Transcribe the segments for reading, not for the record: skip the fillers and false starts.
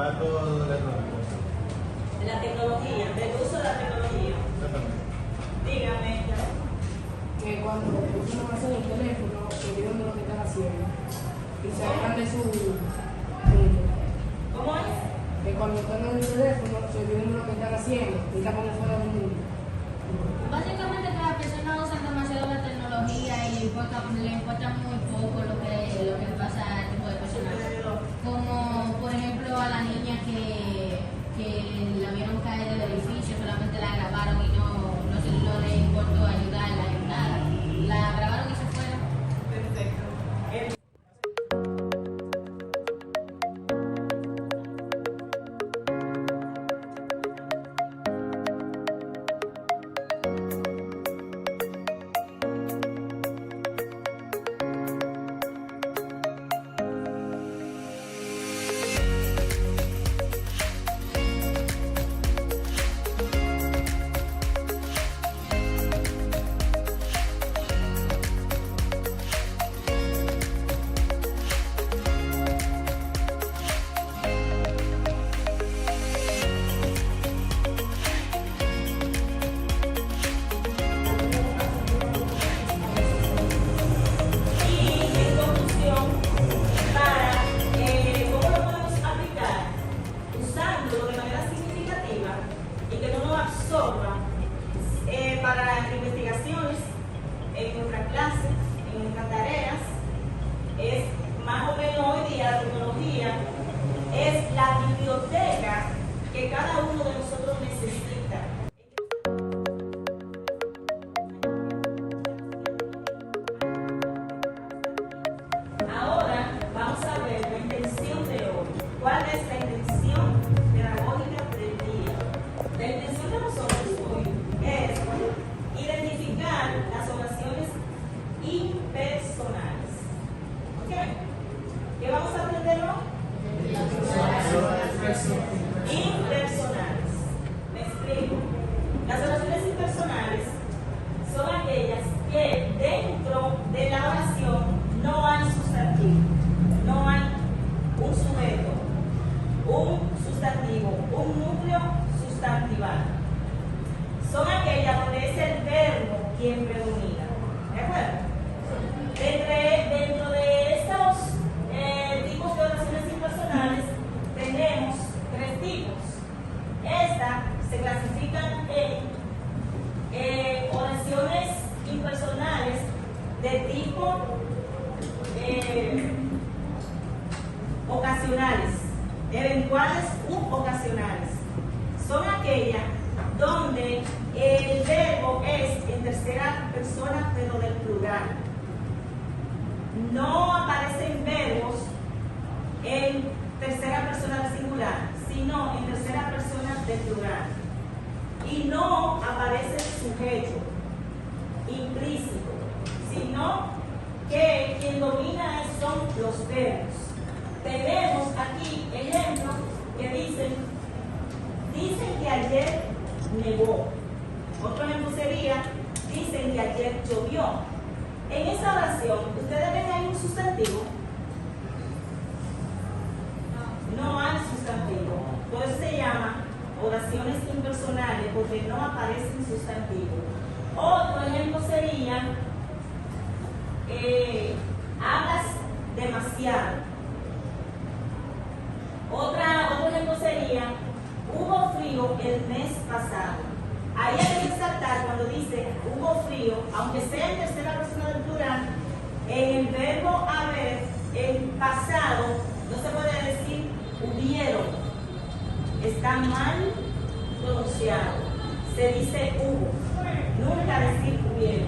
impacto de la tecnología. De la tecnología, del uso de la tecnología. Exactamente. Dígame. Que cuando uno hace el teléfono, se olvidan de lo que están haciendo y se alejan de su mundo. ¿Cómo es? Que cuando están en el teléfono, se olvidan de lo que están haciendo y están como fuera del mundo. Básicamente que las personas usan demasiado la tecnología y le importa muy poco lo que pasa a este tipo de personas. Como por ejemplo a la niña que la vieron caer del edificio, solamente la grabaron y no le importó ayudarla en nada. La grabaron y se fueron. Perfecto. Para investigaciones en nuestras clases, en nuestras tareas, es más o menos hoy día la tecnología es la biblioteca que cada uno de nosotros necesita. Ahora vamos a ver la intención de hoy. ¿Cuál es la intención pedagógica del día? La intención de nosotros hoy es identificar las oraciones impersonales. ¿Ok? ¿Qué vamos a aprender hoy? Impersonales. Me explico. Las oraciones impersonales son aquellas que dentro de la oración no hay sustantivo, no hay un sujeto, un sustantivo, un núcleo sustantival. Son aquellas donde es el verbo quien predomina. ¿De acuerdo? Dentro de estos tipos de oraciones impersonales tenemos tres tipos. Estas se clasifican en oraciones impersonales de tipo ocasionales, eventuales u ocasionales. Son aquellas donde el verbo es en tercera persona pero del plural. No aparecen verbos en tercera persona del singular, sino en tercera persona del plural. Y no aparece sujeto implícito, sino que quien domina son los verbos. Tenemos aquí ejemplos que dicen que ayer nevó. Otro ejemplo sería, dicen que ayer llovió. En esa oración, ¿ustedes ven ahí un sustantivo? No hay sustantivo. Por eso se llama oraciones impersonales, porque no aparecen sustantivos. Otro ejemplo sería, hablas demasiado. Otro ejemplo sería, hubo frío el mes pasado. Ahí hay que resaltar cuando dice hubo frío, aunque sea en tercera persona del plural, en el verbo haber, en pasado, no se puede decir hubieron. Está mal pronunciado. Se dice hubo. Nunca decir hubieron.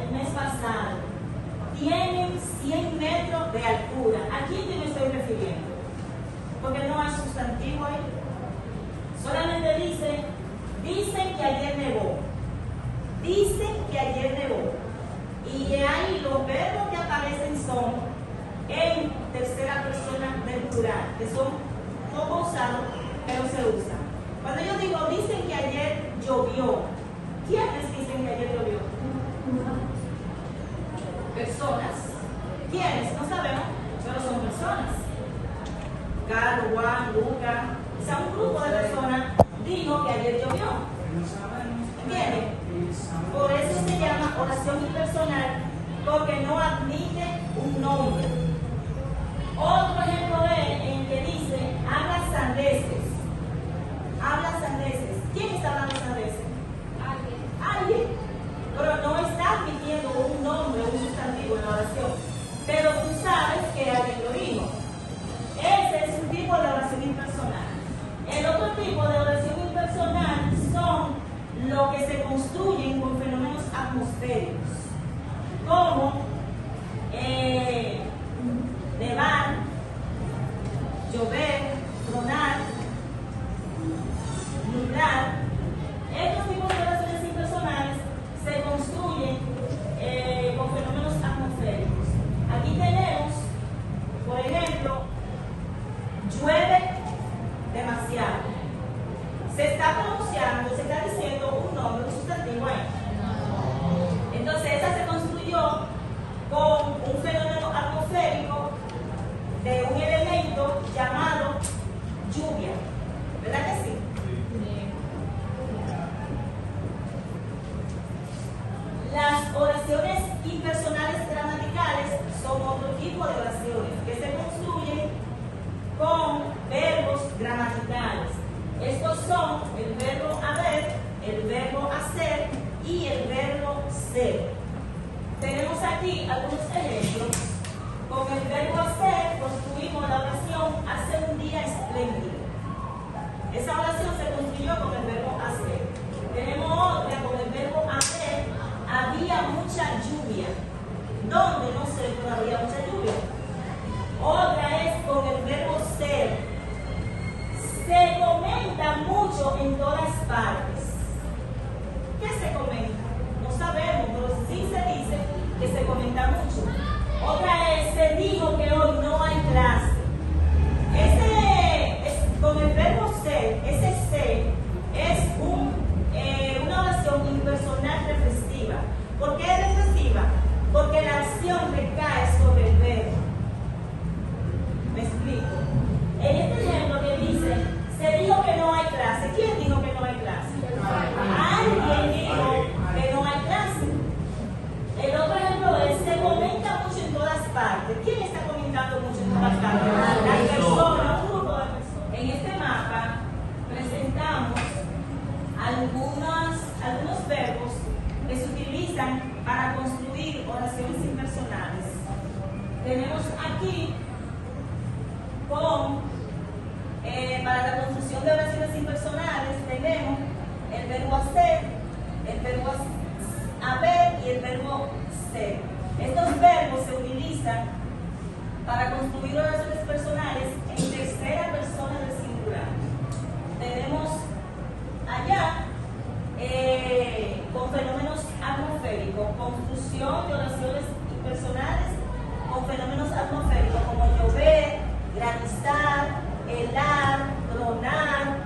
El mes pasado. Tienen 100 metros de altura. ¿A quién yo me estoy refiriendo? Porque no hay sustantivo ahí. Solamente dicen que ayer nevó. Dicen que ayer nevó. Y ahí los verbos que aparecen son en tercera persona del plural, que son poco usados, pero se usan. Cuando yo digo, dicen que ayer llovió, ¿quiénes dicen que ayer llovió? Personas. ¿Quiénes? No sabemos, pero son personas. Carlos, Juan, Lucas, o sea, un grupo de personas dijo que ayer llovió. ¿Entienden? Por eso se llama oración impersonal, porque no admite un nombre. Otro ejemplo es en que dice, habla sandeces. Habla sandeces. ¿Quién está hablando sandeces? Alguien. Pero no está admitiendo un nombre, un sustantivo en la oración. Pero tú sabes que alguien lo dijo. Ese es un tipo de oración impersonal. El otro tipo de oración impersonal son lo que se construyen con fenómenos atmosféricos, como nevar, llover, tronar, nublar. Estos tipos de oraciones impersonales se construyen con fenómenos atmosféricos. Aquí tenemos, por ejemplo, llueve demasiado. Se está pronunciando, se está diciendo un nombre, un sustantivo ahí. Entonces, esa se construyó con un fenómeno atmosférico de un elemento llamado lluvia. ¿Verdad que sí? Las oraciones impersonales gramaticales son otro tipo de oraciones que se construyen con verbos gramaticales. Estos son el verbo haber, el verbo hacer y el verbo ser. Tenemos aquí algunos ejemplos. Con el verbo hacer construimos la oración hace un día espléndido. Esa oración se construyó con el verbo hacer. Tenemos otra con el verbo haber, había mucha lluvia. ¿Dónde? No sé, pero había mucha lluvia. Otra es con el verbo ser. Se comenta mucho en todas partes. ¿Qué se comenta? No sabemos, pero sí se dice que se comenta mucho. Otra es, se dijo que hoy no hay clase. Con el verbo ser, ese ser es una oración impersonal reflexiva. ¿Por qué es reflexiva? Porque la acción recae sobre el verbo. ¿Me explico? En este ejemplo que dice, se dijo que no hay clase. ¿Quién dijo que no hay clase? Alguien dijo que no hay clase. El otro ejemplo es, se comenta mucho en todas partes. ¿Quién está comentando mucho en todas partes? Las personas, un grupo de personas. En este mapa presentamos algunos verbos que se utilizan para construir oraciones impersonales. Tenemos aquí para la construcción de oraciones impersonales tenemos el verbo hacer, el verbo haber y el verbo ser. Estos verbos se utilizan para construir oraciones personales en tercera persona del singular. Tenemos allá con fenómenos atmosféricos, construcción de oraciones impersonales con fenómenos atmosféricos como llover, granizar, helar, tronar,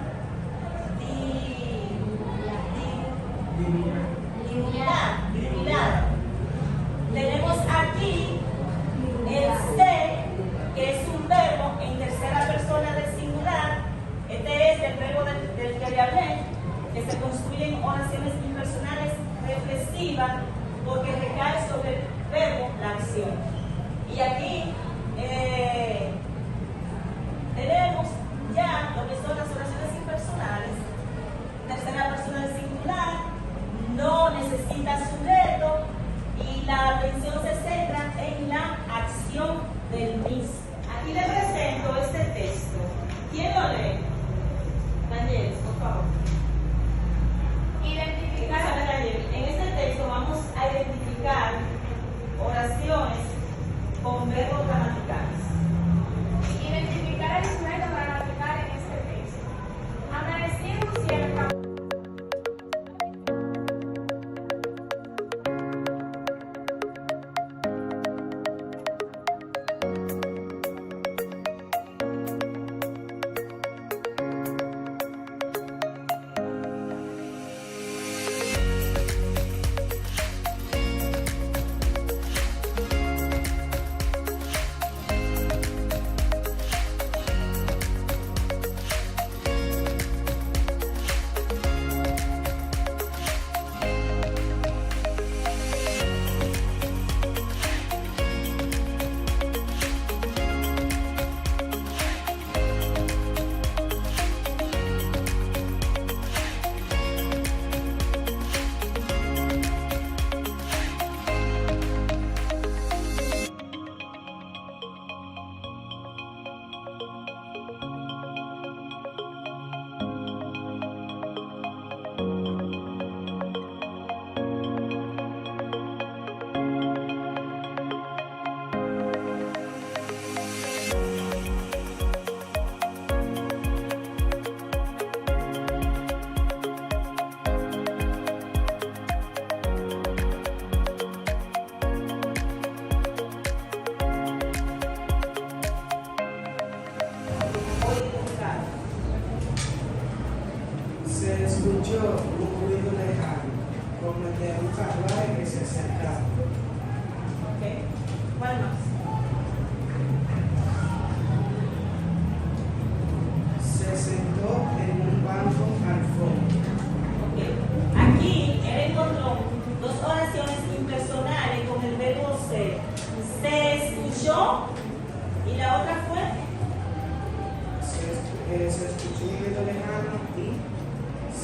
diluviar. Tenemos aquí el ser, que es un verbo en tercera persona del singular. Este es el verbo del que le hablé, que se construyen oraciones impersonales reflexivas porque recae sobre el verbo la acción. Y aquí tenemos ya lo que son las oraciones impersonales. Tercera persona del singular, no necesita sujeto y la atención se centra en la acción del mismo. Aquí le presento este texto. ¿Quién lo lee? Daniel, por favor. En este texto vamos a identificar oraciones con verbos gramaticales. Se escuchó un ruido lejano, como el de un carruaje que se acercaba. Ok. ¿Cuál más? Se sentó en un banco al fondo. Ok. Aquí él encontró dos oraciones impersonales con el verbo ser. Se escuchó y la otra fue. Se escuchó un ruido lejano y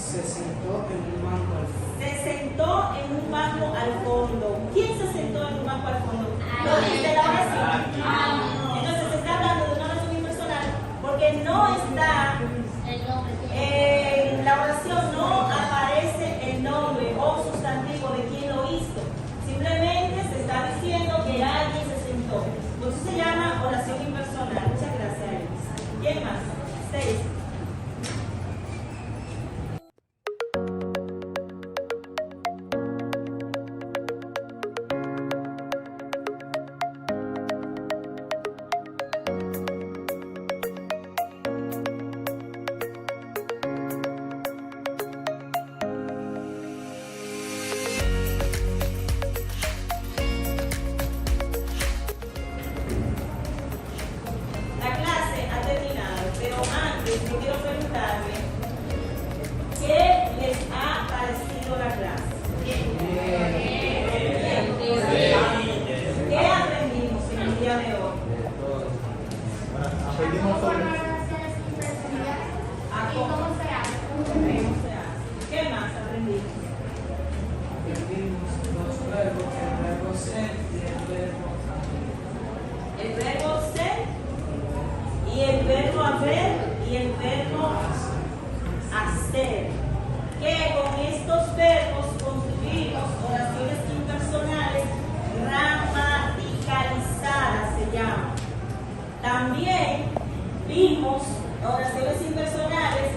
se sentó en un banco al fondo. Se sentó en un banco al fondo. ¿Quién se sentó en un banco al fondo? Lo dice la oración. Entonces se está hablando de una oración impersonal porque no está El nombre. en la oración, no aparece el nombre o sustantivo de quien lo hizo. Simplemente se está diciendo que alguien se sentó. Por eso se llama oración impersonal. Muchas gracias, Elisa. ¿Quién más? 6. La clase ha terminado, pero antes yo quiero preguntarle ¿qué les ha parecido la clase? ¿Qué aprendimos en el día de hoy? Aprendimos sobre ¿Cómo se hace? ¿Qué más aprendimos? Aprendimos dos verbos, el verbo ser y el verbo haber. El verbo ser y el verbo haber y el verbo hacer. Que con estos verbos construimos oraciones impersonales gramaticalizadas, se llama. También vimos oraciones impersonales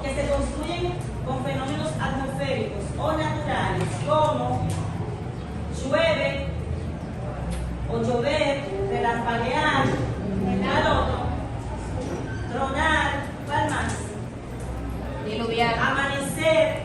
que se construyen con fenómenos atmosféricos o naturales, como llueve o llover, relampaguear, ¿cuál otro? Tronar, ¿cuál más? Diluviar. Amanecer,